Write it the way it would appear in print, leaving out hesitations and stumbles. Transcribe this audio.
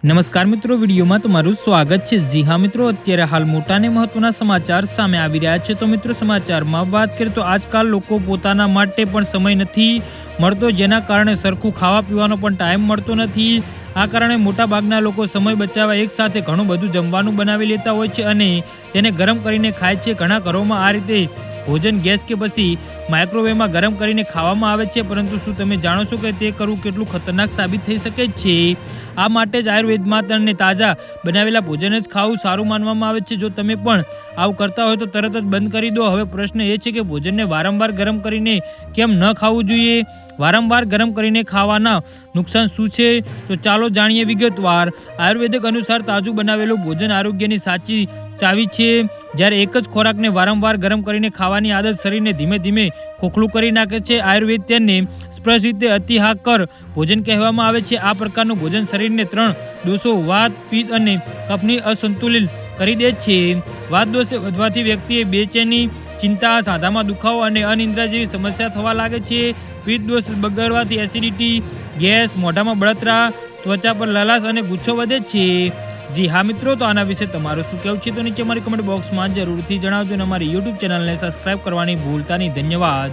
નમસ્કાર મિત્રો, વિડીયોમાં તમારું સ્વાગત છે। જી હા મિત્રો, અત્યારે હાલ મોટા ને મહત્વના સમાચાર સામે આવી રહ્યા છે। તો મિત્રો, સમાચારમાં વાત કરીએ તો આજકાલ લોકો પોતાના માટે પણ સમય નથી મળતો, જેના કારણે સરખું ખાવા પીવાનો પણ ટાઈમ મળતો નથી। આ કારણે મોટા ભાગના લોકો સમય બચાવવા એક સાથે ઘણું બધું જમવાનું બનાવી લેતા હોય છે અને તેને ગરમ કરીને ખાય છે। ઘણા ઘરોમાં આ રીતે ભોજન ગેસ કે પછી માઇક્રોવેવમાં ગરમ કરીને ખાવામાં આવે છે, પરંતુ શું તમે જાણો છો કે તે કરવું કેટલું ખતરનાક સાબિત થઈ શકે છે? આ માટે જ આયુર્વેદમાં તમને તાજા બનાવેલા ભોજન જ ખાવું સારું માનવામાં આવે છે। જો તમે પણ આવું કરતા હોય તો તરત જ બંધ કરી દો। હવે પ્રશ્ન એ છે કે ભોજનને વારંવાર ગરમ કરીને કેમ ન ખાવું જોઈએ? વારંવાર ગરમ કરીને ખાવાના નુકસાન શું છે? તો ચાલો જાણીએ વિગતવાર। આયુર્વેદિક અનુસાર તાજું બનાવેલું ભોજન આરોગ્યની સાચી ચાવી છે। જ્યારે એક જ ખોરાકને વારંવાર ગરમ કરીને ખાવાની આદત શરીરને ધીમે ધીમે ખોખલું કરી નાખે છે। આયુર્વેદ તેને સ્પષ્ટ રીતે અતિહાકર ભોજન કહેવામાં આવે છે। આ પ્રકારનું ભોજન શરીરને 3 દોષો વાત, પિત્ત અને કફની અસંતુલિત કરી દે છે। વાત દોષ વધવાથી વ્યક્તિએ બેચેની, ચિંતા, સાંધામાં દુખાવો અને અનિદ્રા જેવી સમસ્યા થવા લાગે છે। પિત્ત દોષ બગડવાથી એસિડિટી, ગેસ, મોઢામાં બળતરા, ત્વચા પર લલાશ અને ગુસ્સો વધે છે। જી હા મિત્રો, તો આના વિશે તમારું શું કહેવું છે તો નીચે અમારી કમેન્ટ બોક્સમાં જરૂરથી જણાવજો અને અમારી યુટ્યુબ ચેનલને સબસ્ક્રાઇબ કરવાની ભૂલતા નહીં। ધન્યવાદ।